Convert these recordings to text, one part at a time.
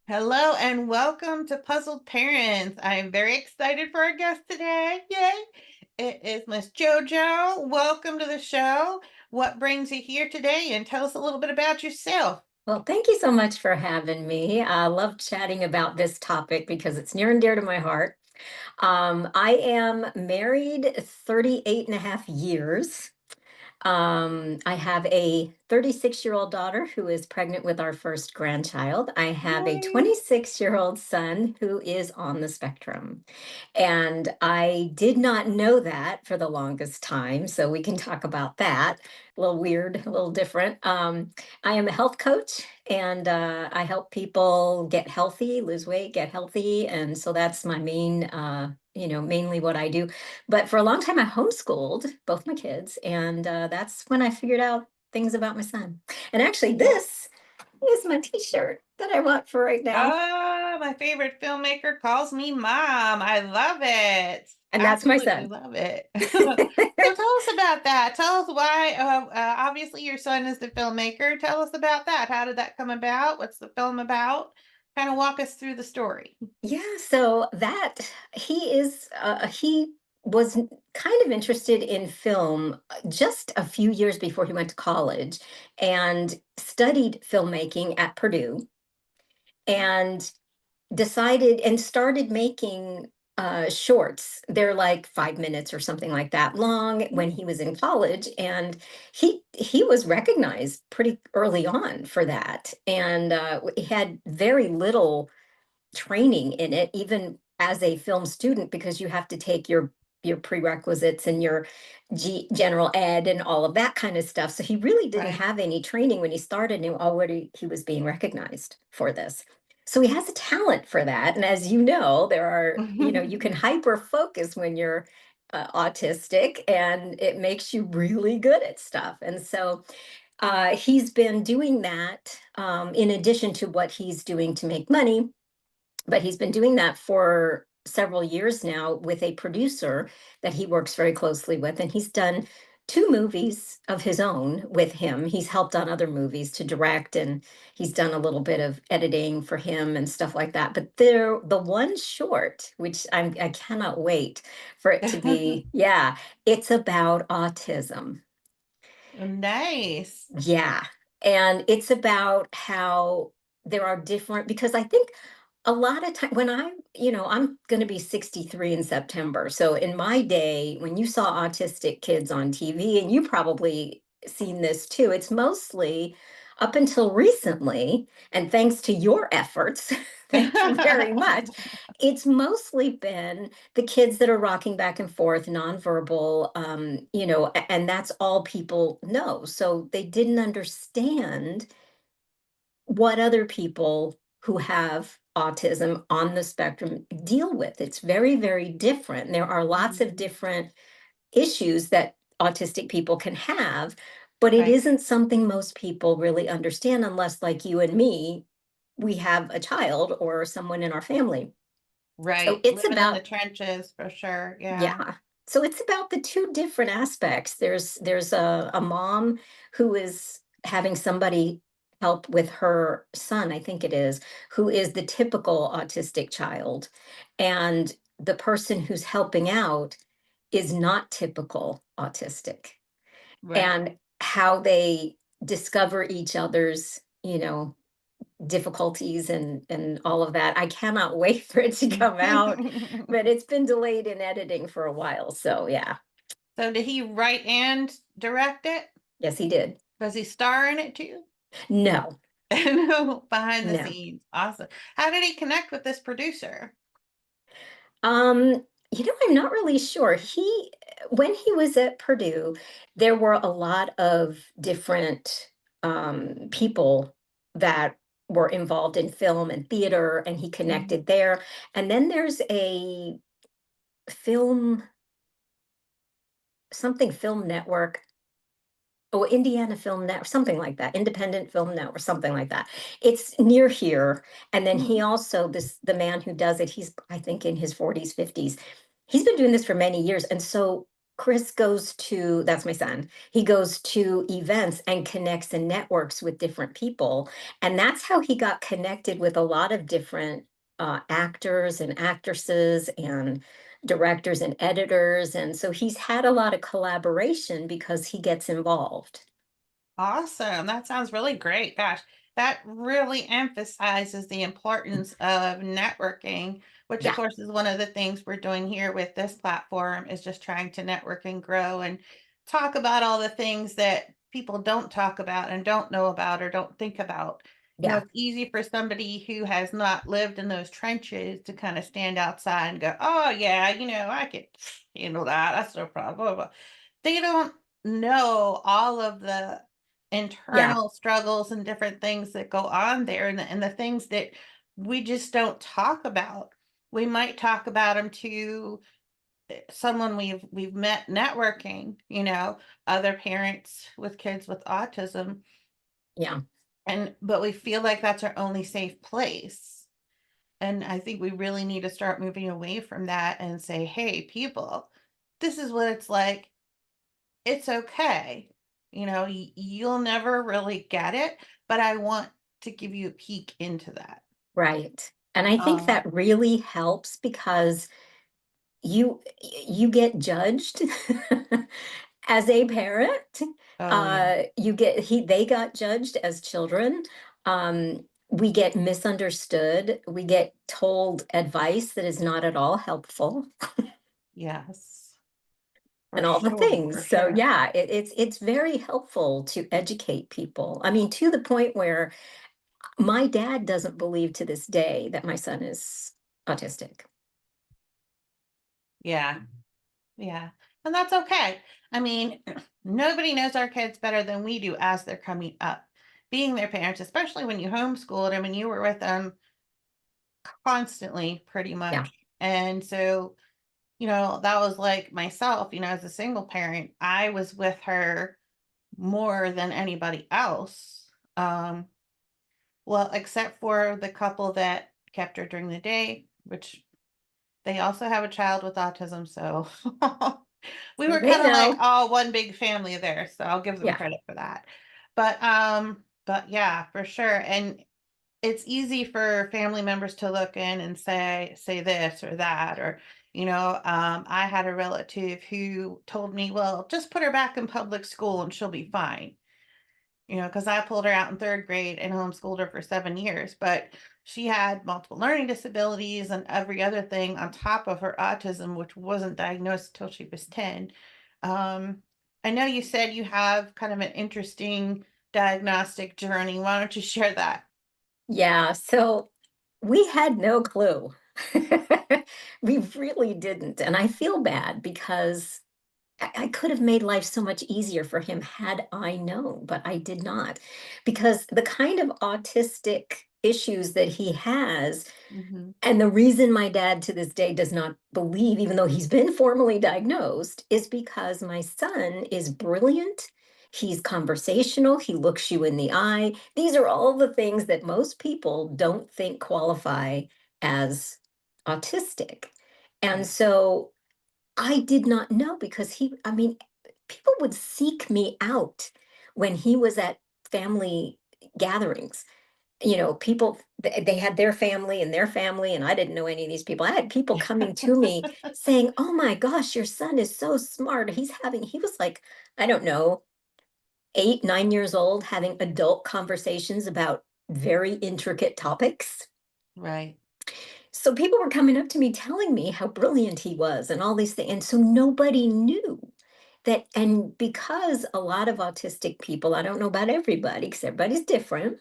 Hello and welcome to Puzzled Parents. I am very excited for our guest today. Yay! It is Miss JoJo. Welcome to the show. What brings you here today? And tell us a little bit about yourself. Well, thank you so much for having me. I love chatting about this topic because it's near and dear to my heart. I am married 38 and a half years. I have a 36-year-old daughter who is pregnant with our first grandchild. I have a Yay! 26-year-old son who is on the spectrum. And I did not know that for the longest time. So we can talk about that. A little weird, a little different. I am a health coach and I help people get healthy, lose weight, get healthy. And so that's my main, mainly what I do. But for a long time, I homeschooled both my kids, and that's when I figured out things about my son. And actually, this is my T-shirt that I want for right now, Oh, my favorite filmmaker calls me mom. I love it. and that's my Absolutely son. love it. So tell us about that. Tell us why. Obviously, your son is the filmmaker. Tell us about that. How did that come about? What's the film about? Kind of walk us through the story. Yeah, so that he was kind of interested in film just a few years before he went to college and studied filmmaking at Purdue and decided and started making shorts. They're like 5 minutes or something like that long when he was in college, and he was recognized pretty early on for that, and he had very little training in it, even as a film student, because you have to take your prerequisites and your general ed and all of that kind of stuff. So he really didn't Right. have any training when he started, and already he was being recognized for this. So he has a talent for that. And as you know, you can hyper focus when you're autistic, and it makes you really good at stuff. And so he's been doing that in addition to what he's doing to make money, but he's been doing that for several years now with a producer that he works very closely with. And he's done two movies of his own with him. He's helped on other movies to direct, and he's done a little bit of editing for him and stuff like that. But the one short, which I cannot wait for it to be, yeah, it's about autism. Nice. Yeah. And it's about how there are different, because I think a lot of time when I'm going to be 63 in September. So in my day, when you saw autistic kids on TV, and you probably seen this too, it's mostly up until recently, and thanks to your efforts, thank you very much. It's mostly been the kids that are rocking back and forth, nonverbal, and that's all people know. So they didn't understand what other people who have autism on the spectrum deal with. It's very, very different. There are lots of Mhm. different issues that autistic people can have, but it Right. isn't something most people really understand unless, like you and me, we have a child or someone in our family. So Right. it's Living in the about, trenches for sure. Yeah. yeah. So it's about the two different aspects. There's a mom who is having somebody help with her son, I think it is, who is the typical autistic child. And the person who's helping out is not typical autistic. Right. And how they discover each other's, difficulties and all of that. I cannot wait for it to come out, but it's been delayed in editing for a while. So yeah, So did he write and direct it? yes, he did. Does he star in it too? No, No, behind the no. scenes. Awesome. How did he connect with this producer? Um, I'm not really sure. When he was at Purdue, there were a lot of different people that were involved in film and theater, and he Mhm. connected there. And then there's a film, something film network. Oh, Indiana Film Net, something like that, Independent Film Network, something like that. It's near here. And then he Mhm. also, the man who does it, he's, I think, in his 40s, 50s. He's been doing this for many years. And so Chris goes to, that's my son, he goes to events and connects and networks with different people. And that's how he got connected with a lot of different actors and actresses and directors and editors. And so he's had a lot of collaboration because he gets involved. Awesome. That sounds really great. Gosh, that really emphasizes the importance of networking, which of Yeah, course is one of the things we're doing here with this platform is just trying to network and grow and talk about all the things that people don't talk about and don't know about or don't think about. yeah, It's easy for somebody who has not lived in those trenches to kind of stand outside and go, "Oh yeah, I could handle that. That's no problem." Blah, blah, blah. They don't know all of the yeah, internal struggles and different things that go on there and the things that we just don't talk about. We might talk about them to someone we've met networking, other parents with kids with autism, yeah. and but we feel like that's our only safe place. And I think we really need to start moving away from that and say, "Hey, people, this is what it's like. It's okay. You'll never really get it, but I want to give you a peek into that." Right. And I think Um, that really helps because you get judged as a parent. oh yeah. You get he they got judged as children. We get misunderstood. We get told advice that is not at all helpful Yes. For and all the sure, things. for So sure. yeah, it's very helpful to educate people. I mean, to the point where my dad doesn't believe to this day that my son is autistic. Yeah. Yeah. And that's okay. I mean, nobody knows our kids better than we do as they're coming up. Being their parents, especially when you homeschooled them and you were with them constantly, pretty Yeah, much. And so, that was like myself, as a single parent, I was with her more than anybody else. Well, except for the couple that kept her during the day, which they also have a child with autism, so we were they kind of like know. all one big family there, so I'll give them Yeah, credit for that. But yeah, for sure. And it's easy for family members to look in and say this or that, or I had a relative who told me, well, just put her back in public school and she'll be fine. Because I pulled her out in third grade and homeschooled her for 7 years, but she had multiple learning disabilities and every other thing on top of her autism, which wasn't diagnosed until she was 10. Um, I know you said you have kind of an interesting diagnostic journey. Why don't you share that? yeah. So we had no clue. We really didn't. And I feel bad because I could have made life so much easier for him had I known, but I did not. Because the kind of autistic issues that he has, Hmm. and the reason my dad to this day does not believe, even though he's been formally diagnosed, is because my son is brilliant. He's conversational. He looks you in the eye. These are all the things that most people don't think qualify as autistic. And Right. so I did not know because I mean, people would seek me out when he was at family gatherings. People, they had their family and their family, and I didn't know any of these people. I had people coming to me saying, "Oh my gosh, your son is so smart. He was like, I don't know, 8, 9 years old, having adult conversations about very intricate topics." Right. So people were coming up to me telling me how brilliant he was and all these things. And so nobody knew that. And because a lot of autistic people, I don't know about everybody because everybody's different,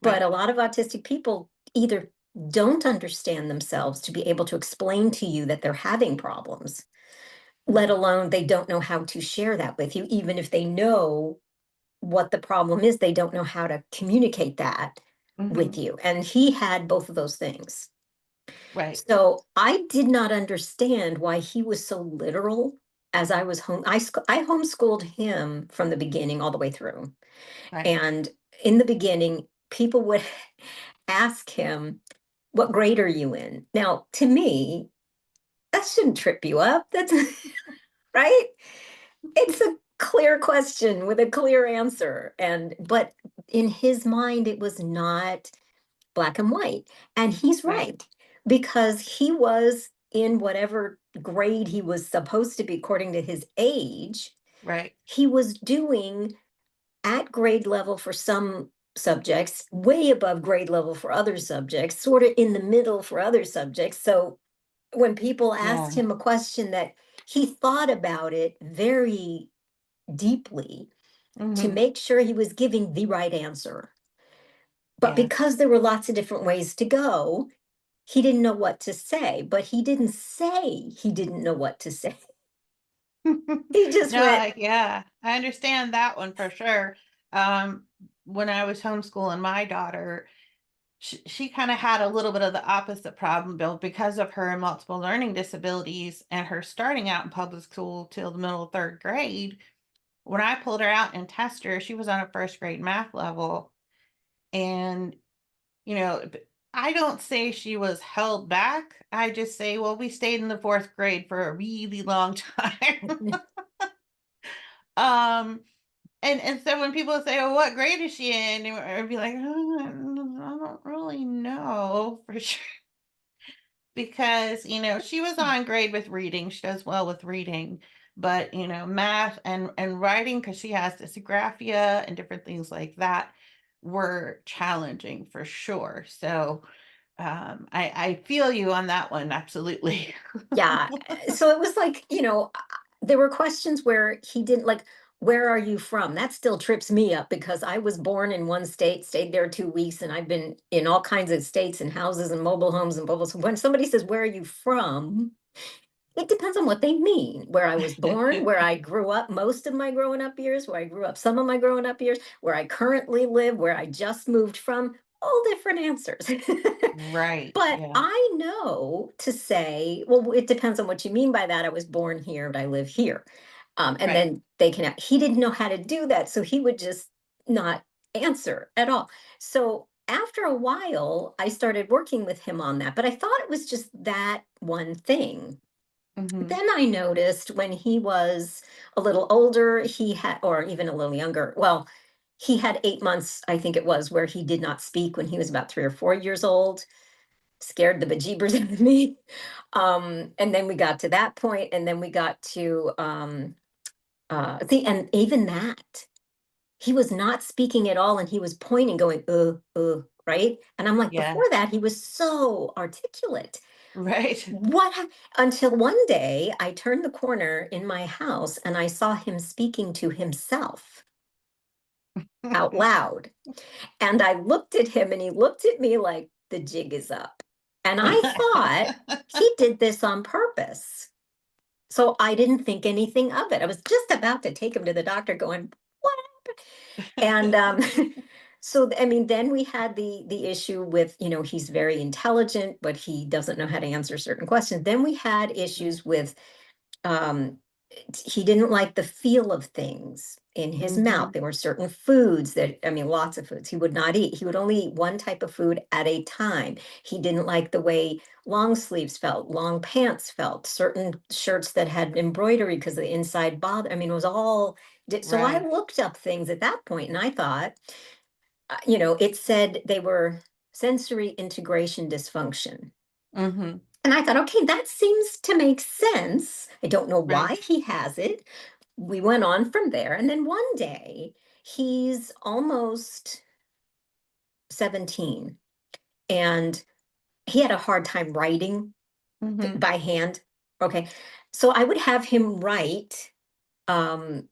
but Right. a lot of autistic people either don't understand themselves to be able to explain to you that they're having problems, let Mhm. alone they don't know how to share that with you. Even if they know what the problem is, they don't know how to communicate that with Mhm. you. And he had both of those things. Right. So I did not understand why he was so literal as I was home. I homeschooled him from the beginning all the way through. Right. And in the beginning, people would ask him, "What grade are you in?" Now, to me, that shouldn't trip you up. That's right? It's a clear question with a clear answer. And but in his mind, it was not black and white. And he's Right, right, because he was in whatever grade he was supposed to be according to his age. right. He was doing at grade level for some subjects, way above grade level for other subjects, sort of in the middle for other subjects. So when people asked Yeah. him a question that he thought about it very deeply to Mhm. make sure he was giving the right answer. But Yeah. because there were lots of different ways to go, he didn't know what to say, but he didn't say he didn't know what to say. He just No, went, yeah, I understand that one for sure. Um, when I was homeschooling my daughter, she kind of had a little bit of the opposite problem, Bill, because of her multiple learning disabilities and her starting out in public school till the middle of third grade. When I pulled her out and tested her, she was on a first grade math level. And, you know, I don't say she was held back. I just say, well, we stayed in the fourth grade for a really long time. um, and so when people say, "Oh, what grade is she in?" I'd be like, "Oh, I don't really know for sure." Because, she was on grade with reading. She does well with reading, but, math and writing, because she has dysgraphia and different things like that, were challenging for sure. So, I feel you on that one, absolutely. yeah. So it was like, there were questions where he didn't like, where are you from? That still trips me up because I was born in one state, stayed there 2 weeks, and I've been in all kinds of states and houses and mobile homes and bubbles. When somebody says, where are you from? It depends on what they mean. Where I was born, where I grew up most of my growing up years, where I grew up some of my growing up years, where I currently live, where I just moved from, all different answers. Right, But yeah, I know to say, well, it depends on what you mean by that. I was born here, but I live here. And right. then they can, he didn't know how to do that. So he would just not answer at all. So after a while, I started working with him on that. But I thought it was just that one thing. Mhm. Then I noticed when he was a little older, he had, or even a little younger, well, he had 8 months, I think it was, where he did not speak when he was about 3 or 4 years old. Scared the bejeebers out of me. And then we got to that point, and then we got to the and even that, he was not speaking at all, and he was pointing, going, right? And I'm like, Yeah, before that, he was so articulate. right. What until one day I turned the corner in my house and I saw him speaking to himself out loud. And I looked at him and he looked at me like the jig is up. And I thought he did this on purpose. So I didn't think anything of it. I was just about to take him to the doctor going, what happened? And so I mean, then we had the issue with, he's very intelligent, but he doesn't know how to answer certain questions. Then we had issues with um he didn't like the feel of things in his mouth. Mhm. There were certain foods that, I mean, lots of foods he would not eat. He would only eat one type of food at a time. He didn't like the way long sleeves felt, long pants felt, certain shirts that had embroidery because the inside bother. I mean, it was all. So I Right. looked up things at that point and I thought, it said they were sensory integration dysfunction. Mhm. And I thought, okay, that seems to make sense. I don't know Right. why he has it. We went on from there. And then one day, he's almost 17 and he had a hard time writing Mhm. by hand. Okay. So I would have him write um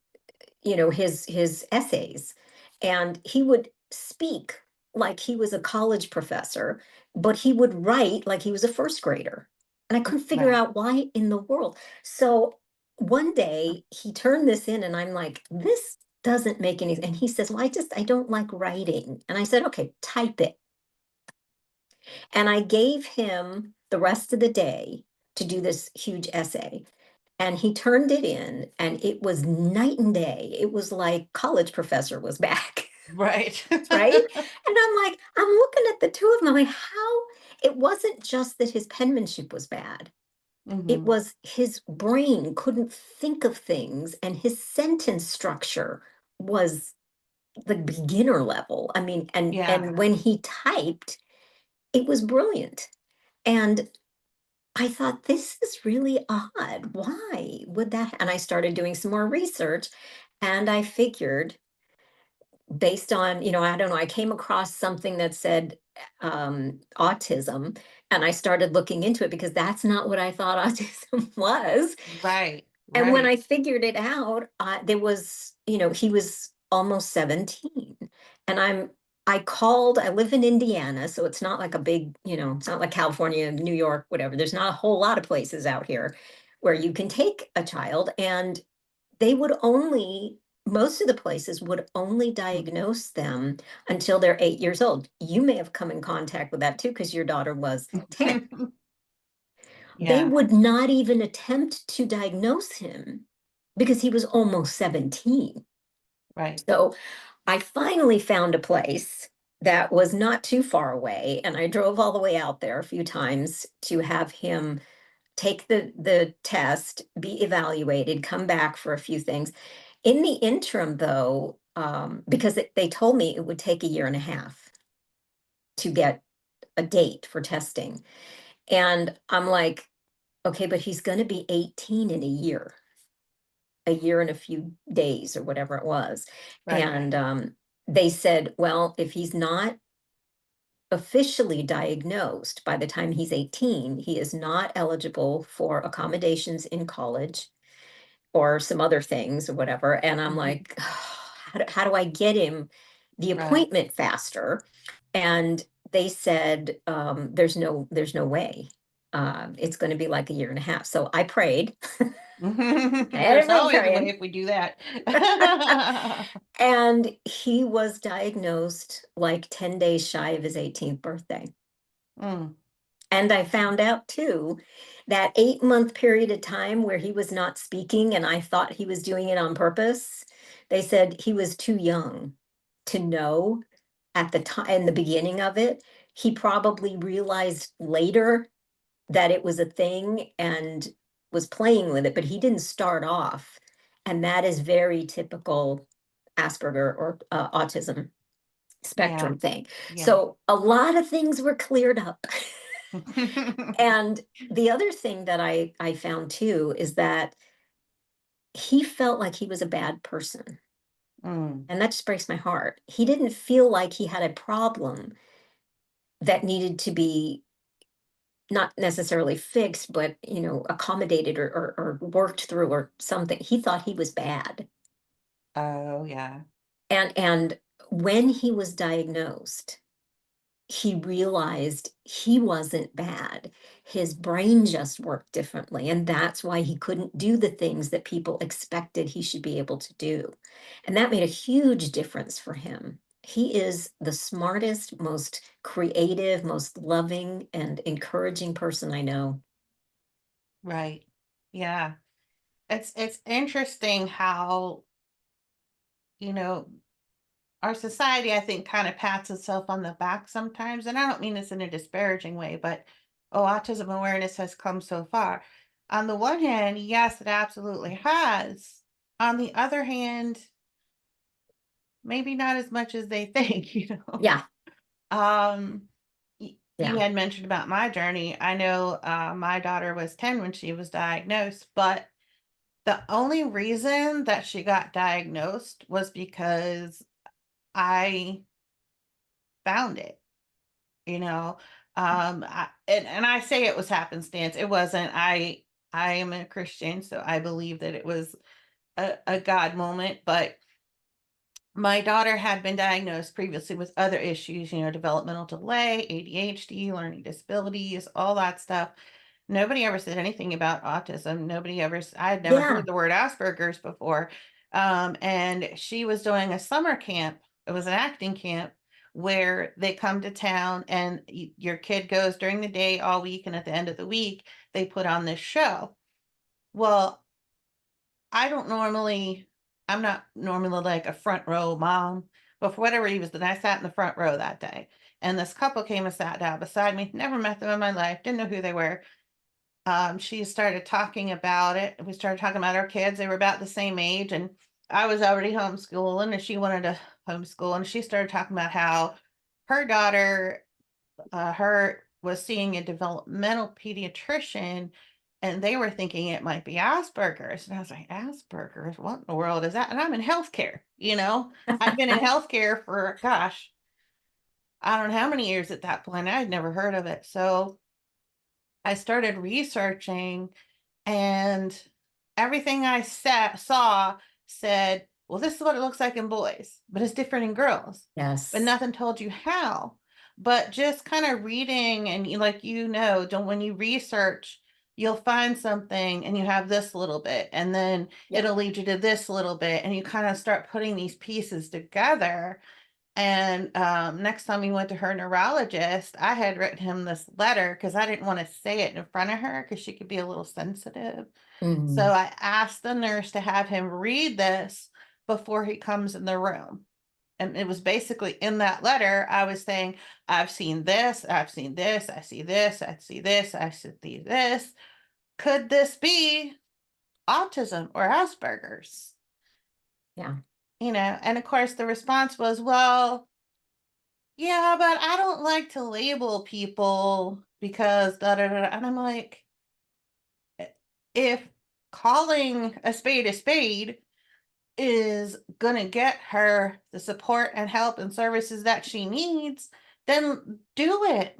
his essays, and he would speak like he was a college professor, but he would write like he was a first grader, and I couldn't figure Right. out why in the world. So one day he turned this in and I'm like, this doesn't make any, and he says, well, I don't like writing. And I said, okay, type it. And I gave him the rest of the day to do this huge essay, and he turned it in and it was night and day. It was like college professor was back. Right. Right. And I'm looking at the two of them. I'm like, how? It wasn't just that his penmanship was bad. It Mhm. was his brain couldn't think of things, and his sentence structure was the beginner level. I mean, and Yeah. when he typed, it was brilliant. And I thought, this is really odd. Why would that? And I started doing some more research, and I figured, based on, I don't know, I came across something that said autism, and I started looking into it because that's not what I thought autism was. Right. And when I Right. figured it out, there was, he was almost 17. And I live in Indiana, so it's not like a big, it's not like California, New York, whatever. There's not a whole lot of places out here where you can take a child, and they would only, most of the places would only Mm. diagnose them until they're 8 years old. You may have come in contact with that too, because your daughter was 10. They Yeah. would not even attempt to diagnose him because he was almost 17. Right. So I finally found a place that was not too far away, and I drove all the way out there a few times to have him take the test, be evaluated, come back for a few things. In the interim, though, because they told me it would take a year and a half to get a date for testing. And I'm like, okay, but he's going to be 18 in a year and a few days or whatever it was. Right. And Right. they said, well, if he's not officially diagnosed by the time he's 18, he is not eligible for accommodations in college or some other things or whatever. And I'm Mhm. like, how do I get him the Right. appointment faster? And they said, there's no way. It's going to be like a year and a half. So I prayed. I had There's everybody always a way praying. if we do that. And he was diagnosed like 10 days shy of his 18th birthday. Mm. And I found out too, that 8-month period of time where he was not speaking and I thought he was doing it on purpose, they said he was too young to know at the time, in the beginning of it. He probably realized later that it was a thing and was playing with it, but he didn't start off. And that is very typical Asperger or autism Yeah. spectrum thing. Yeah. So a lot of things were cleared up. And the other thing that I found too is that he felt like he was a bad person. Mm. And that just breaks my heart. He didn't feel like he had a problem that needed to be not necessarily fixed, but accommodated or worked through or something. He thought he was bad. Oh, yeah. And when he was diagnosed, he realized he wasn't bad. His brain just worked differently. And that's why he couldn't do the things that people expected he should be able to do. And that made a huge difference for him. He is the smartest, most creative, most loving, and encouraging person I know. Right. Yeah. It's interesting how, you know, our society, I think, kind of pats itself on the back sometimes. And I don't mean this in a disparaging way, but oh, autism awareness has come so far. On the one hand, yes, it absolutely has. On the other hand, maybe not as much as they think, you know. Yeah, Um, you yeah, had mentioned about my journey. I know my daughter was 10 when she was diagnosed, but the only reason that she got diagnosed was because I found it, you know. And I say it was happenstance. It wasn't. I am a Christian, so I believe that it was a God moment, but my daughter had been diagnosed previously with other issues, you know, developmental delay, ADHD, learning disabilities, all that stuff. Nobody ever said anything about autism. Nobody ever, I had never yeah, heard the word Asperger's before. And she was doing a summer camp. It was an acting camp where they come to town and your kid goes during the day all week. And at the end of the week, they put on this show. Well, I don't normally I'm not normally like a front row mom, but for whatever reason, I sat in the front row that day. And this couple came and sat down beside me. Never met them in my life, didn't know who they were. she started talking about it. We started talking about our kids. They were about the same age, and I was already homeschooling, and she wanted to homeschool. And she started talking about how her daughter, her was seeing a developmental pediatrician, and they were thinking it might be Asperger's. And I was like, Asperger's? What in the world is that? And I'm in healthcare. I've been in healthcare for, gosh, I don't know how many years at that point. I'd never heard of it. So I started researching, and everything I saw said, well, this is what it looks like in boys, but it's different in girls. But Yes. nothing told you how. But just kind of reading, and like, don't, when you research, you'll find something and you have this little bit, and then Yep. it'll lead you to this little bit, and you kind of start putting these pieces together. And next time we went to her neurologist, I had written him this letter because I didn't want to say it in front of her because she could be a little sensitive. So Mhm. I asked the nurse to have him read this before he comes in the room. And it was basically in that letter, I was saying, I've seen this, I've seen this, I see this, I see this, I see this. Could this be autism or Asperger's? Yeah. And of course, the response was, well, yeah, but I don't like to label people because da da da. And I'm like, if calling a spade is going to get her the support and help and services that she needs, then do it.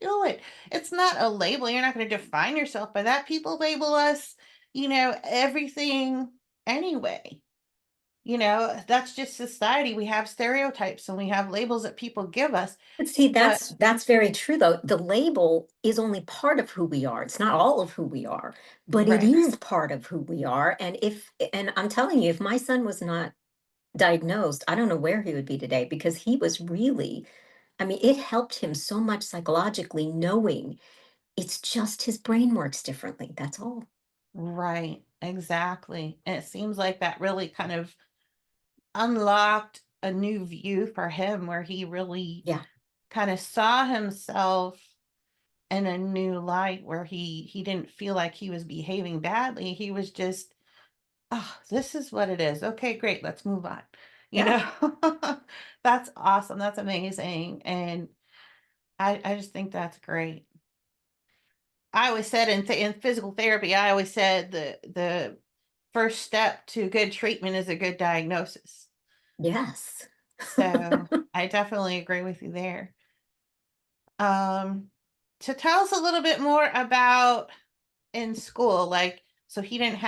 Do it. It's not a label. You're not going to define yourself by that. People label us, everything anyway. That's just society. We have stereotypes and we have labels that people give us. But see, But that's very true though. The label is only part of who we are. It's not all of who we are, but it right, is part of who we are. And I'm telling you, if my son was not diagnosed, I don't know where he would be today because he was really, I mean, it helped him so much psychologically knowing it's just his brain works differently. That's all. right, exactly. And it seems like that really kind of unlocked a new view for him where he really Yeah. kind of saw himself in a new light where he didn't feel like he was behaving badly. He was just, oh, this is what it is. Okay, great, let's move on. You Yeah. know, that's awesome. That's amazing. And I just think that's great. I always said in physical therapy, I always said the first step to good treatment is a good diagnosis. Yes. So I definitely agree with you there. Um, to tell us a little bit more about in school, like, so he didn't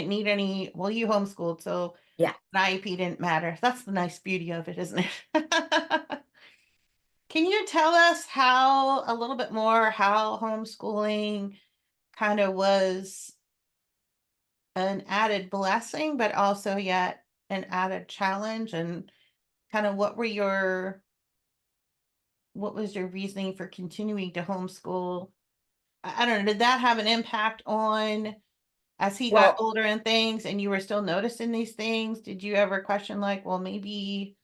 need any, well, you homeschooled, so Yeah. an IEP didn't matter. That's the nice beauty of it, isn't it? Can you tell us a little bit more how homeschooling kind of was an added blessing, but also yet an added challenge, and kind of what was your reasoning for continuing to homeschool? I don't know, did that have an impact on as he got Well, older and things and you were still noticing these things? Did you ever question like, well, maybe,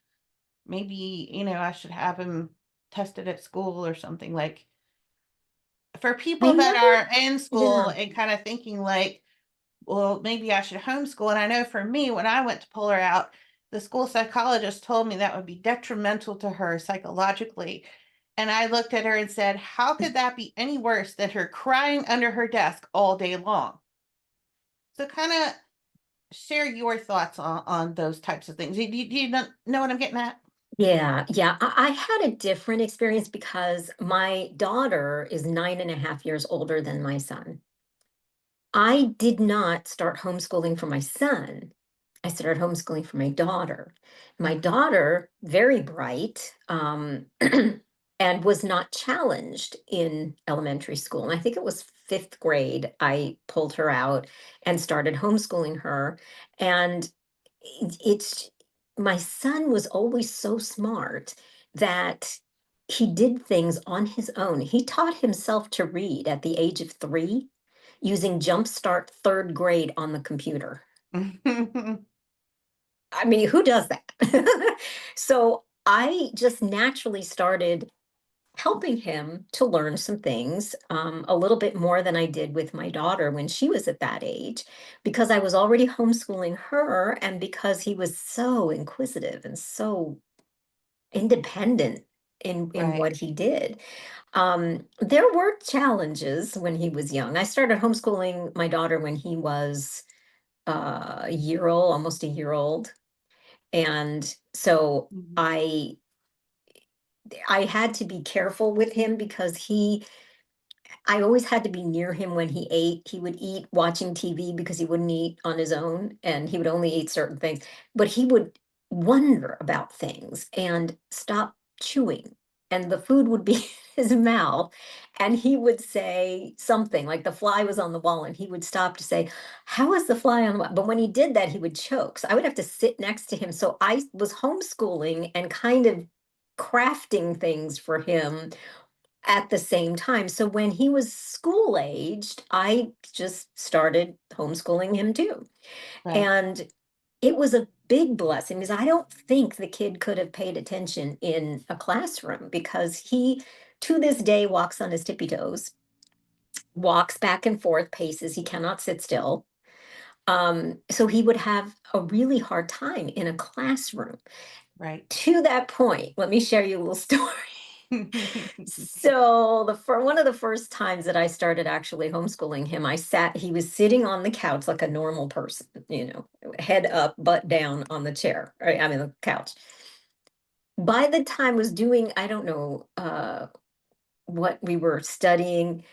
I should have him tested at school or something, like for I people that never, are in school yeah. and kind of thinking like, well, maybe I should homeschool. And I know for me, when I went to pull her out, the school psychologist told me that would be detrimental to her psychologically. And I looked at her and said, how could that be any worse than her crying under her desk all day long? So, kind of share your thoughts on those types of things. Do you know what I'm getting at? Yeah, yeah. I had a different experience because my daughter is 9.5 years older than my son. I did not start homeschooling for my son. I started homeschooling for my daughter. My Mhm. daughter, very bright, and was not challenged in elementary school. And I think it was fifth grade, I pulled her out and started homeschooling her. And it's my son was always so smart that he did things on his own. He taught himself to read at the age of 3 using Jumpstart third grade on the computer. I mean, who does that? So I just naturally started helping him to learn some things, a little bit more than I did with my daughter when she was at that age, because I was already homeschooling her and because he was so inquisitive and so independent in Right. what he did. There were challenges when he was young. I started homeschooling my daughter when he was a year old, almost a year old. And so Mhm. I had to be careful with him because I always had to be near him when he ate. He would eat watching TV because he wouldn't eat on his own and he would only eat certain things. But he would wonder about things and stop chewing. And the food would be in his mouth. And he would say something like the fly was on the wall, and he would stop to say, "How is the fly on the wall?" But when he did that, he would choke. So I would have to sit next to him. So I was homeschooling and kind of crafting things for him at the same time. So when he was school aged, I just started homeschooling him too. Right. And it was a big blessing because I don't think the kid could have paid attention in a classroom because he, to this day, walks on his tippy toes, walks back and forth, paces. He cannot sit still. So he would have a really hard time in a classroom. Right. To that point, let me share you a little story. So one of the first times that I started actually homeschooling him, he was sitting on the couch like a normal person, head up, butt down on the chair, right? I mean the couch. By the time was doing, I don't know what we were studying,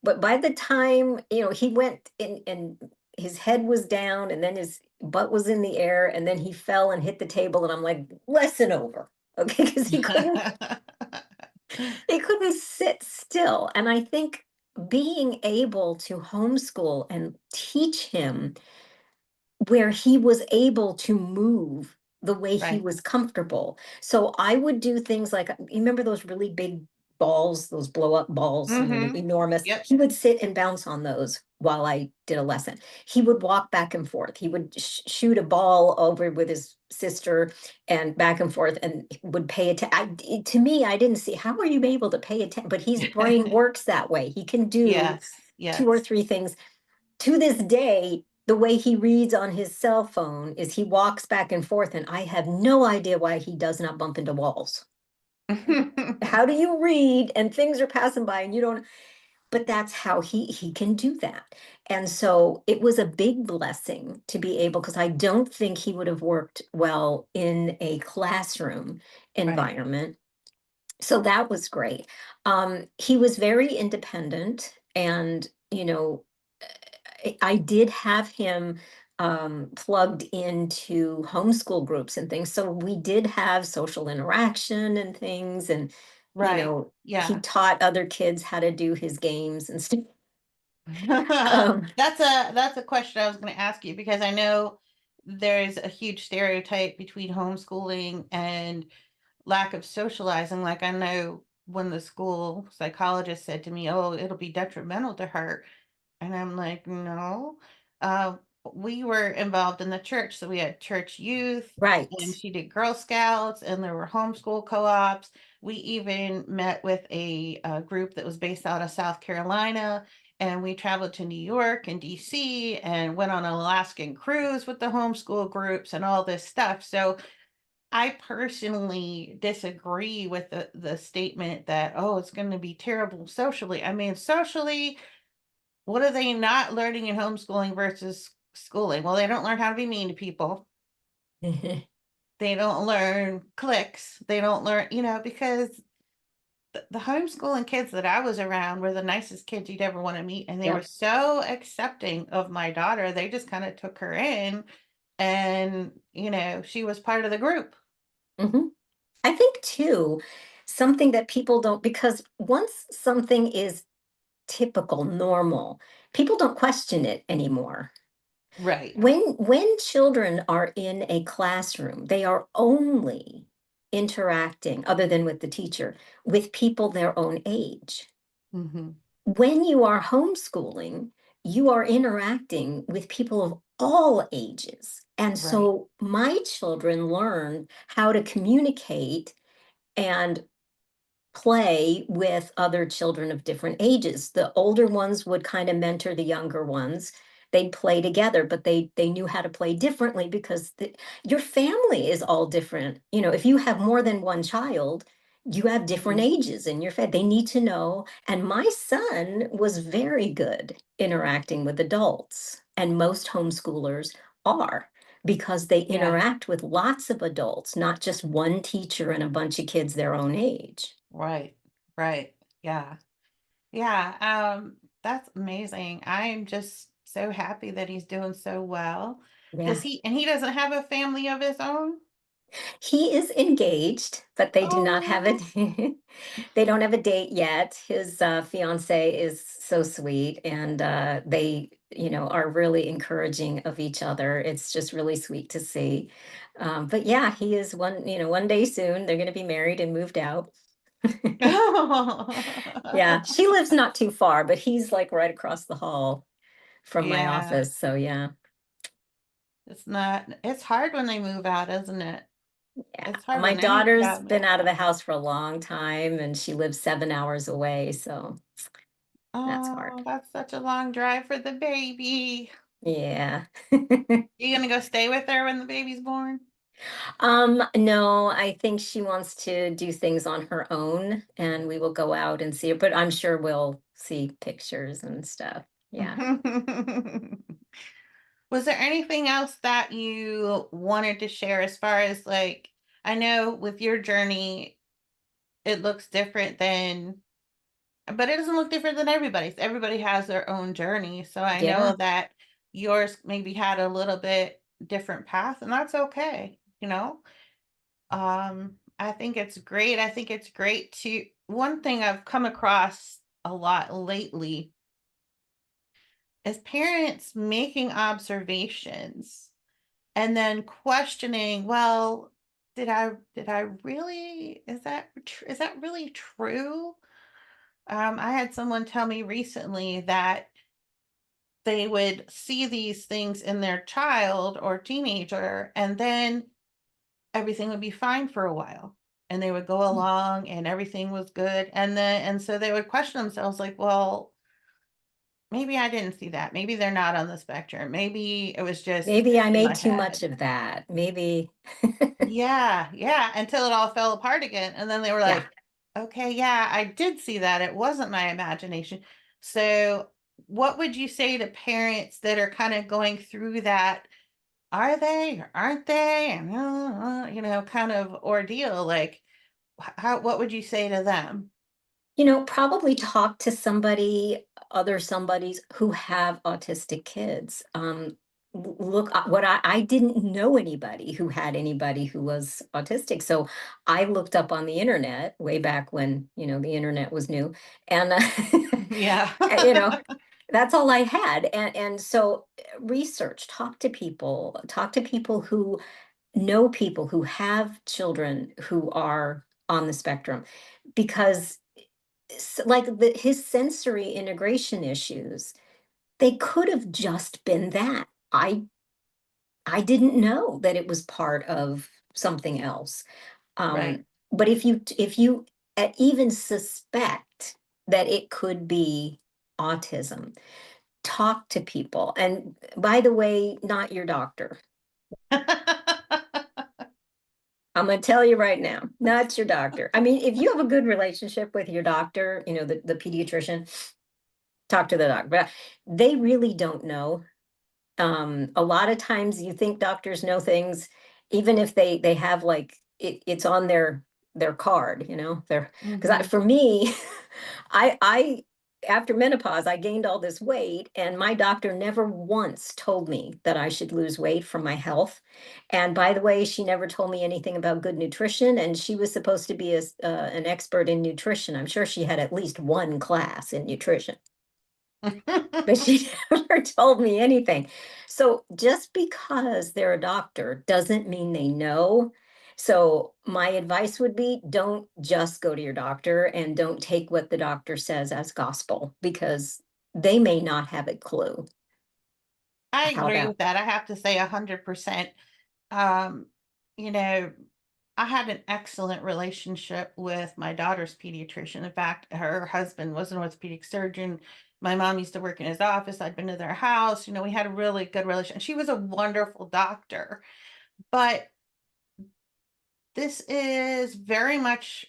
but by the time, he went in and his head was down and then his butt was in the air and then he fell and hit the table and I'm like, lesson over. Okay, because he couldn't sit still. And I think being able to homeschool and teach him where he was able to move the way he Right. was comfortable. So I would do things like, you remember those really big balls, those blow up balls, Mhm. enormous. Yep. He would sit and bounce on those while I did a lesson. He would walk back and forth. He would shoot a ball over with his sister and back and forth and would pay attention. To me, I didn't see how are you able to pay attention, but his brain works that way. He can do Yes. two or Yes. three things to this day. The way he reads on his cell phone is he walks back and forth, and I have no idea why he does not bump into walls. How do you read and things are passing by and you don't? But that's how he can do that. And so it was a big blessing to be able, because I don't think he would have worked well in a classroom Right. environment. So that was great. He was very independent and, I did have him plugged into homeschool groups and things. So we did have social interaction and things. And, Right. he Yeah. taught other kids how to do his games and stuff. Um, That's a question I was going to ask you because I know there's a huge stereotype between homeschooling and lack of socializing. Like I know when the school psychologist said to me, "Oh, it'll be detrimental to her." And I'm like, no. Uh, we were involved in the church, so we had church youth, right. and she did Girl Scouts, and there were homeschool co-ops. We even met with a group that was based out of South Carolina, and we traveled to New York and DC, and went on an Alaskan cruise with the homeschool groups and all this stuff. So I personally disagree with the statement that, oh, it's going to be terrible socially. I mean, socially, what are they not learning in homeschooling versus schooling? Well, they don't learn how to be mean to people. They don't learn clicks. They don't learn, because the homeschooling kids that I was around were the nicest kids you'd ever want to meet. And they were Yep. so accepting of my daughter. They just kind of took her in and, she was part of the group. hmm I think too, something that people don't, because once something is typical, normal, people don't question it anymore. Right. When children are in a classroom, they are only interacting, other than with the teacher, with people their own age. Hmm. When you are homeschooling, you are interacting with people of all ages. And Right. so my children learned how to communicate and play with other children of different ages. The older ones would kind of mentor the younger ones. They'd play together, but they knew how to play differently because your family is all different. If you have more than one child, you have different Mhm. ages in your family. They need to know. And my son was very good interacting with adults, and most homeschoolers are because they Yeah, interact with lots of adults, not just one teacher and a bunch of kids their own age. right, right. Yeah. Yeah, that's amazing. I'm just so happy that he's doing so well. Yeah. He doesn't have a family of his own? He is engaged, but they do not have Oh. it. They don't have a date yet. His fiance is so sweet, and they, are really encouraging of each other. It's just really sweet to see. But yeah, he is one day soon. They're going to be married and moved out. Yeah, she lives not too far, but he's like right across the hall from my Yeah, office. So yeah, it's hard when they move out, isn't it? yeah. It's hard My when any daughter's child been moves out of out. the house for a long time, and she lives 7 hours away. So that's hard. Oh, that's such a long drive for the baby. Yeah. You gonna go stay with her when the baby's born? No, I think she wants to do things on her own, and we will go out and see her, but I'm sure we'll see pictures and stuff. Yeah. Was there anything else that you wanted to share as far as like, I know with your journey, it looks different than, but it doesn't look different than everybody's. Everybody has their own journey. So I Yeah. know that yours maybe had a little bit different path, and that's okay, you know? I think it's great. I think it's great to, one thing I've come across a lot lately is parents making observations and then questioning, well, did I really, is that really true? I had someone tell me recently that they would see these things in their child or teenager, and then everything would be fine for a while. And they would go along and everything was good. And so they would question themselves like, well, maybe I didn't see that. Maybe they're not on the spectrum. Maybe it was just Maybe I in made my too much head. of that. Maybe. Yeah, yeah, until it all fell apart again, and then they were Yeah. like, "Okay, yeah, I did see that, it wasn't my imagination." So, what would you say to parents that are kinda going through that, "Are they or aren't they?" and, kind of ordeal, like, how what would you say to them? Probably talk to other somebodies who have autistic kids. Look, what I didn't know anybody who had anybody who was autistic. So I looked up on the internet way back when, the internet was new. And, Yeah. you know, that's all I had. And so research, talk to people who know people who have children who are on the spectrum, because like his sensory integration issues, they could have just been that. I didn't know that it was part of something else. Right. But if you even suspect that it could be autism, talk to people. And by the way, not your doctor. I'm going to tell you right now, not your doctor. I mean, if you have a good relationship with your doctor, the pediatrician, talk to the doctor. But they really don't know. A lot of times you think doctors know things, even if they have like it's on their card, their because Mhm. for me, I after menopause, I gained all this weight, and my doctor never once told me that I should lose weight for my health. And by the way, she never told me anything about good nutrition, and she was supposed to be an expert in nutrition. I'm sure she had at least one class in nutrition, but she never told me anything. So just because they're a doctor doesn't mean they know. So my advice would be, don't just go to your doctor and don't take what the doctor says as gospel, because they may not have a clue I how agree that. with that, I have to say 100%. Um, you know I had an excellent relationship with my daughter's pediatrician. In fact, her husband was an orthopedic surgeon. My mom used to work in his office. I'd been to their house. We had a really good relationship. She was a wonderful doctor. But this is very much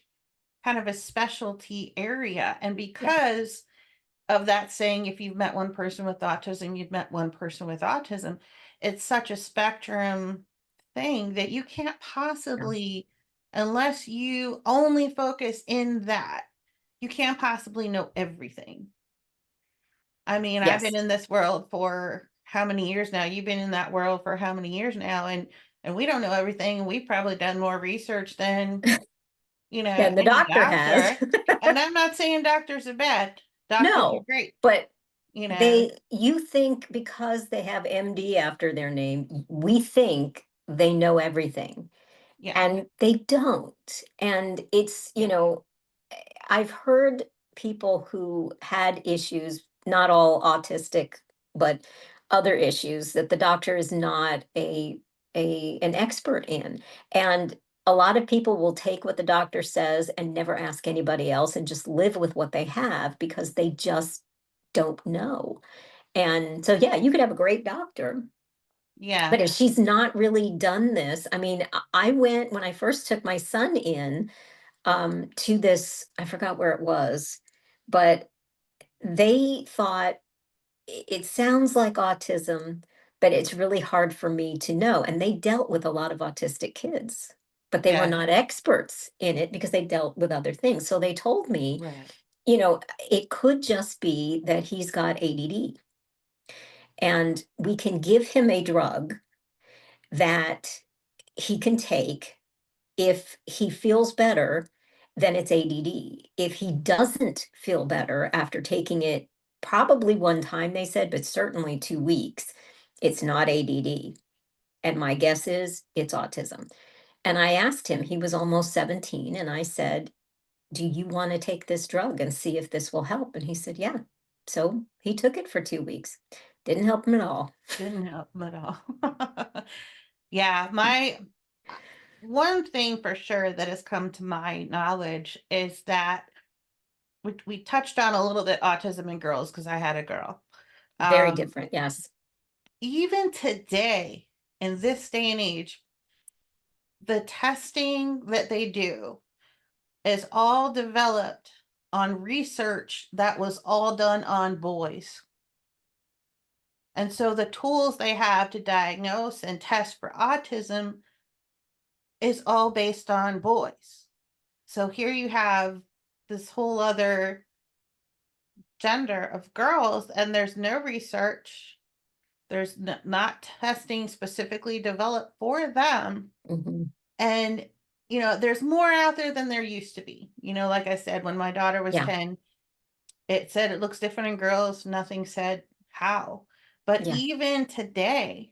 kind of a specialty area. And Yeah. because of that saying, if you've met one person with autism, you've met one person with autism, it's such a spectrum thing that you can't Yeah. possibly, unless you only focus in that, you can't possibly know everything. I mean, I've been Yes. in this world for how many years now? You've been in that world for how many years now? And we don't know everything. And we've probably done more research than Than the any doctor has. doctor. And I'm not saying doctors are bad. Doctors are No, great, but you know. you think because they have MD after their name, we think they know everything, Yeah, and they don't. And it's, yeah, I've heard people who had issues, not all autistic, but other issues that the doctor is not an expert in. And a lot of people will take what the doctor says and never ask anybody else and just live with what they have because they just don't know. And so, yeah, you could have a great doctor, yeah, but if she's not really done this, I mean, I went when I first took my son in to this, I forgot where it was, but they thought it sounds like autism, but it's really hard for me to know. And they dealt with a lot of autistic kids, but they were yeah, not experts in it because they dealt with other things. So they told me, right. you know, it could just be that he's got ADD, and we can give him a drug that he can take. If he feels better, then it's ADD. If he doesn't feel better after taking it, probably one time they said, but certainly 2 weeks, it's not ADD. And my guess is it's autism. And I asked him, he was almost 17, and I said, do you want to take this drug and see if this will help? And he said, yeah. So he took it for 2 weeks. Didn't help him at all. Didn't help 'em at all. Yeah, my one thing for sure that has come to my knowledge is that we touched on a little bit autism in girls because I had a girl. Very Um, different. Yes. Even today, in this day and age, the testing that they do is all developed on research that was all done on boys. And so the tools they have to diagnose and test for autism is all based on boys. So here you have this whole other gender of girls, and there's no research. There's not testing specifically developed for them. Hmm. And, there's more out there than there used to be. Like I said, when my daughter was Yeah. 10, it said it looks different in girls. Nothing said how. But Yeah. even today,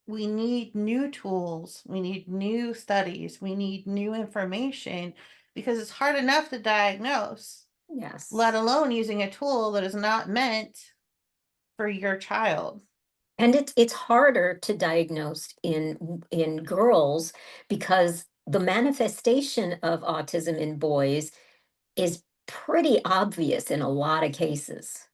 we need new tools. We need new studies. We need new information because it's hard enough to diagnose, let Yes. alone using a tool that is not meant for your child. And it's harder to diagnose in girls because the manifestation of autism in boys is pretty obvious in a lot of cases.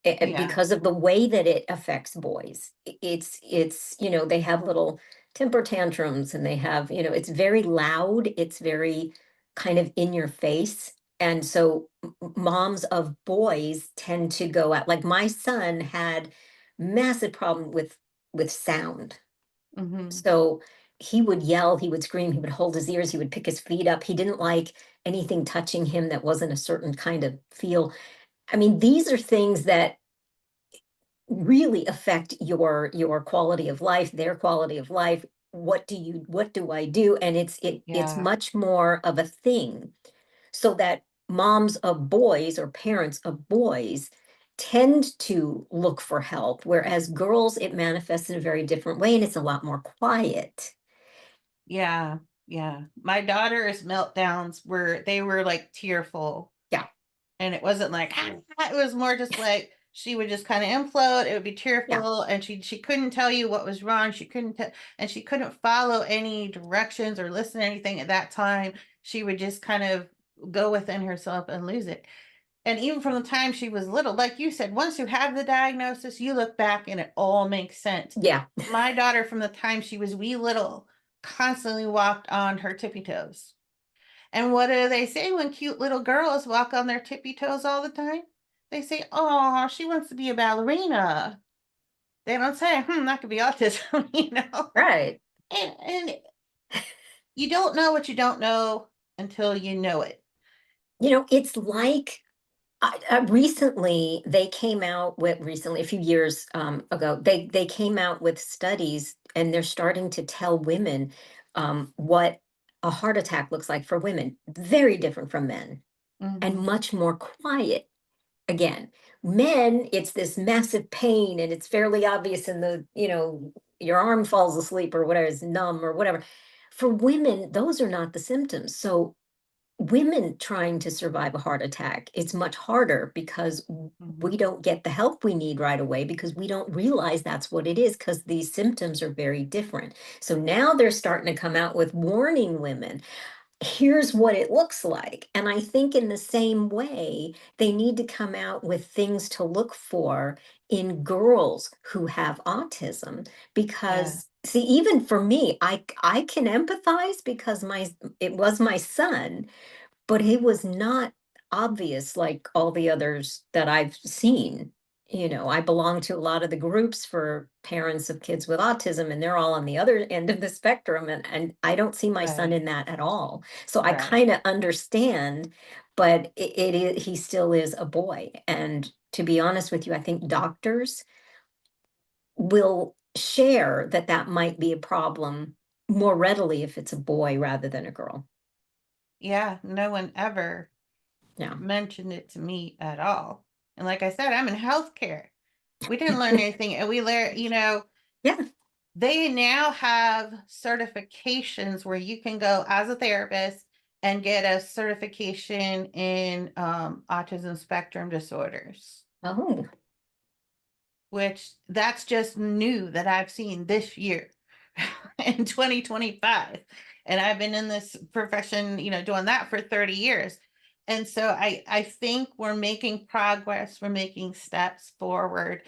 Yeah. Because of the way that it affects boys. They have little temper tantrums, and they have, it's very loud, it's very kind of in your face. And so moms of boys tend to go out, like my son had massive problem with sound. Hmm. So he would yell, he would scream, he would hold his ears, he would pick his feet up. He didn't like anything touching him that wasn't a certain kind of feel. I mean, these are things that really affect your quality of life, their quality of life. What do I do? And it's Yeah. much more of a thing, so that moms of boys or parents of boys tend to look for help, whereas girls, it manifests in a very different way and it's a lot more quiet. Yeah. Yeah. My daughter's meltdowns they were like tearful. Yeah. And it wasn't like, "Ah," it was more just like she would just kind of implode. It would be Yeah. tearful, and she couldn't tell you what was wrong. She couldn't and she couldn't follow any directions or listen to anything at that time. She would just kind of go within herself and lose it. And even from the time she was little, like you said, once you have the diagnosis, you look back and it all makes sense. Yeah. My daughter, from the time she was wee little, constantly walked on her tippy toes. And what do they say when cute little girls walk on their tippy toes all the time? They say, "Oh, she wants to be a ballerina." They don't say, that could be autism, you know? Right. And you don't know what you don't know until you know it. It's like recently they came out with recently a few years ago they came out with studies and they're starting to tell women what a heart attack looks like for women, very different from men and Mhm. much more quiet. Again, men, it's this massive pain and it's fairly obvious in the, your arm falls asleep or whatever, is numb or whatever. For women, those are not the symptoms. So women trying to survive a heart attack, it's much harder because Mhm. we don't get the help we need right away because we don't realize that's what it is because these symptoms are very different. So now they're starting to come out with warning women, here's what it looks like. And I think in the same way, they need to come out with things to look for in girls who have autism Yeah. because see, even for me, I can empathize because my it was my son, but he was not obvious like all the others that I've seen. I belong to a lot of the groups for parents of kids with autism, and they're all on the other end of the spectrum. And I don't see my son Right. in that at all. So I Right. kind of understand, but it is, he still is a boy. And to be honest with you, I think doctors will share that that might be a problem more readily if it's a boy rather than a girl. Yeah. No one ever Yeah. mentioned it to me at all. And like I said, I'm in healthcare. We didn't learn anything. And we learned, Yeah. they now have certifications where you can go as a therapist and get a certification in autism spectrum disorders, Oh. which that's just new that I've seen this year in 2025. And I've been in this profession, doing that for 30 years. And so I think we're making progress, we're making steps forward.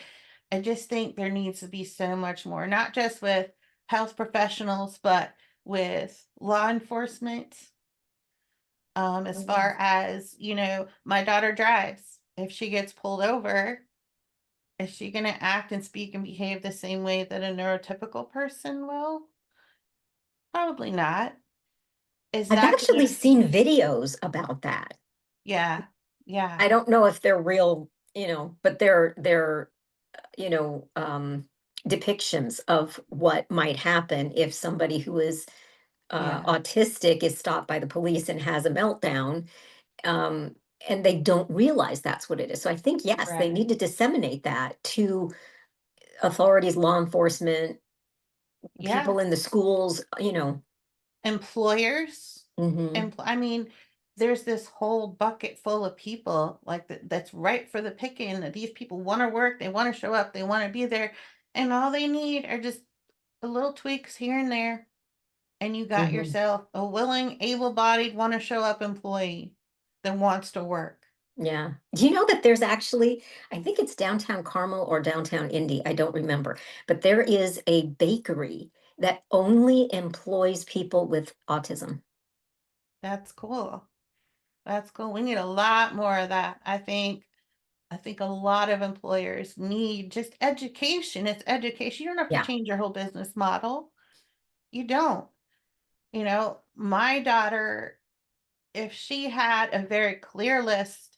I just think there needs to be so much more, not just with health professionals, but with law enforcement. As Mhm. far as, my daughter drives. If she gets pulled over, is she going to act and speak and behave the same way that a neurotypical person will? Probably not. Is I've that going actually to, seen videos about that. yeah, yeah, I don't know if they're real, but they're, depictions of what might happen if somebody who is yeah, autistic is stopped by the police and has a meltdown, um, and they don't realize that's what it is. So I think, yes, they right. need to disseminate that to authorities, law enforcement, Yeah. people in the schools. Employers, Hmm. and I mean, there's this whole bucket full of people like that's ripe for the picking. That these people want to work, they want to show up, they want to be there, and all they need are just the little tweaks here and there, and you got Hmm. yourself a willing, able-bodied, want to show up employee that wants to work. Yeah. Do you know that there's actually, I think it's downtown Carmel or downtown Indy, I don't remember, but there is a bakery that only employs people with autism. That's cool. That's cool. We need a lot more of that. I think a lot of employers need just education. It's education. You don't have to Yeah. change your whole business model. You don't. My daughter, if she had a very clear list,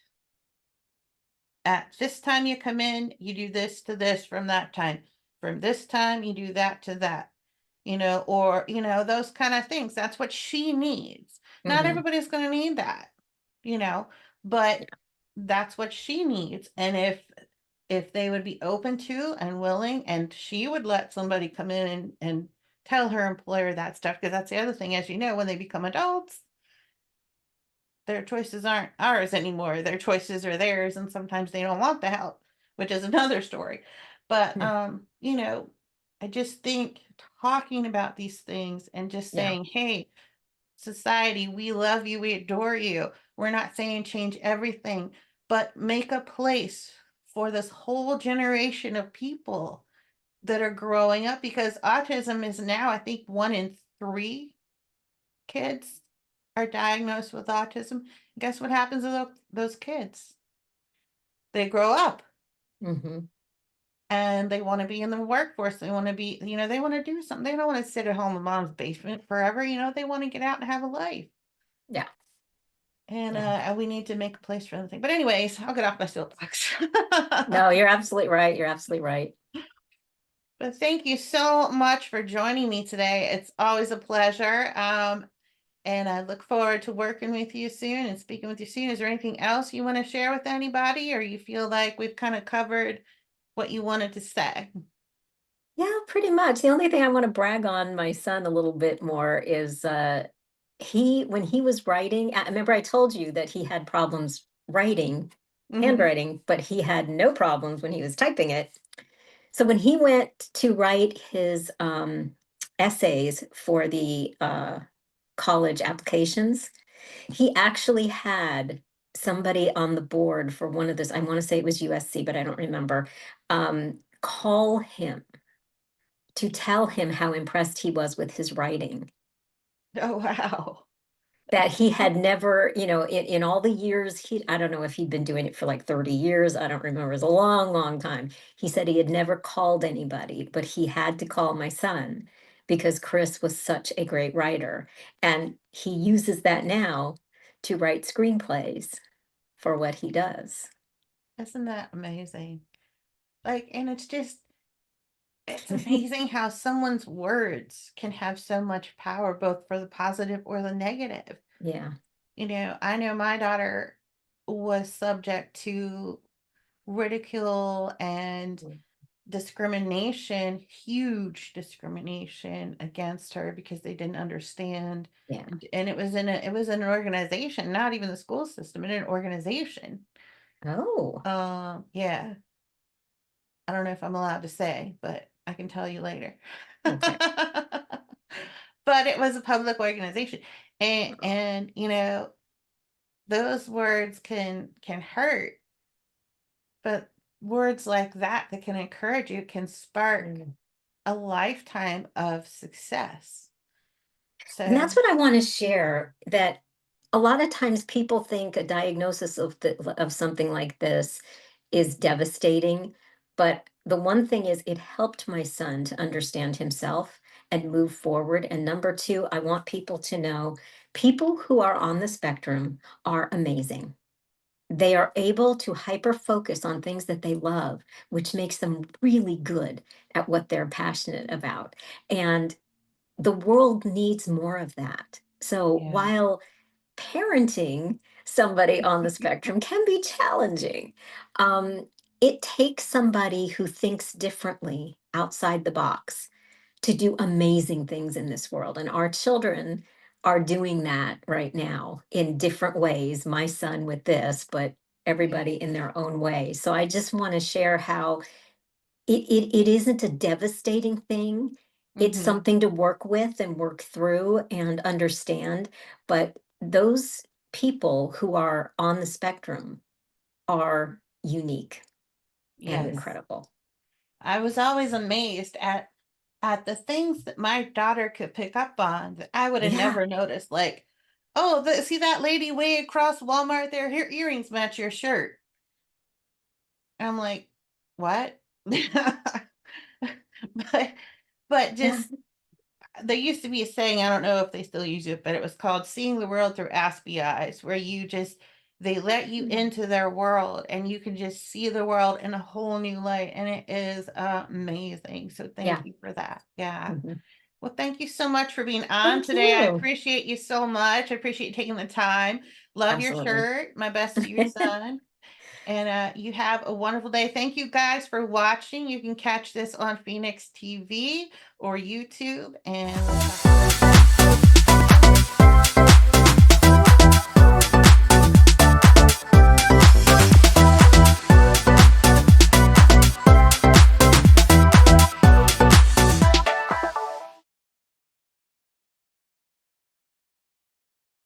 at this time you come in, you do this to this from that time. From this time, you do that to that, or, those kind of things. That's what she needs. Not Hmm. everybody's going to need that, you know, but that's what she needs. And if they would be open to and willing, and she would let somebody come in and tell her employer that stuff, because that's the other thing, as you know, when they become adults, their choices aren't ours anymore. Their choices are theirs, and sometimes they don't want the help, which is another story. But, Mm. I just think talking about these things and just Yeah. saying, "Hey, society, we love you, we adore you." We're not saying change everything, but make a place for this whole generation of people that are growing up because autism is now, I think, 1 in 3 kids are diagnosed with autism. Guess what happens to those kids? They grow up Hmm. and they want to be in the workforce. They want to be, they want to do something. They don't want to sit at home in mom's basement forever. They want to get out and have a life. Yeah. And Yeah. we need to make a place for everything. But anyways, I'll get off my soapbox. No, you're absolutely right. You're absolutely right. But thank you so much for joining me today. It's always a pleasure. And I look forward to working with you soon and speaking with you soon. Is there anything else you want to share with anybody, or you feel like we've kind of covered what you wanted to say? Yeah, pretty much. The only thing I want to brag on my son a little bit more is when he was writing, I remember I told you that he had problems writing, Hmm. handwriting, but he had no problems when he was typing it. So when he went to write his essays for the college applications, he actually had somebody on the board for one of those, I want to say it was USC, but I don't remember, call him to tell him how impressed he was with his writing. Oh, wow. That he had never, in all the years I don't know if he'd been doing it for like 30 years. I don't remember. It was a long, long time. He said he had never called anybody, but he had to call my son because Chris was such a great writer. And he uses that now to write screenplays for what he does. Isn't that amazing? And it's amazing how someone's words can have so much power, both for the positive or the negative. Yeah. I know my daughter was subject to ridicule and discrimination, huge discrimination against her because they didn't understand. Yeah. And it was in an organization, not even the school system, in an organization. Oh, Yeah. I don't know if I'm allowed to say, but I can tell you later. okay. But it was a public organization. And Oh, those words can hurt, but words like that can encourage you can spark mm. a lifetime of success. And So, that's what I want to share, that a lot of times people think a diagnosis of something like this is devastating, but the one thing is it helped my son to understand himself and move forward. And number two, I want people to know people who are on the spectrum are amazing. They are able to hyper focus on things that they love, which makes them really good at what they're passionate about. And the world needs more of that. So yeah. while parenting somebody on the spectrum can be challenging, um, it takes somebody who thinks differently outside the box to do amazing things in this world. And our children are doing that right now in different ways. My son with this, but Yeah. everybody in their own way. So I just want to share how it isn't a devastating thing. It's Hmm. something to work with and work through and understand, but those people who are on the spectrum are unique and Yes. incredible. I was always amazed at the things that my daughter could pick up on that I would have Yeah. never noticed. Like, oh, see that lady way across Walmart there? Her earrings match your shirt. I'm like, what? but Yeah. just there used to be a saying, I don't know if they still use it, but it was called seeing the world through Aspie eyes, where they let you Mm. into their world and you can just see the world in a whole new light. And it is amazing. So thank Yeah. you for that. Yeah. Mhm. Well, thank you so much for being on Thank today. I you. appreciate you so much. I appreciate you taking the time. Love your Absolutely. shirt. My best to your son. And you have a wonderful day. Thank you guys for watching. You can catch this on Phoenix TV or YouTube. And we'll talk.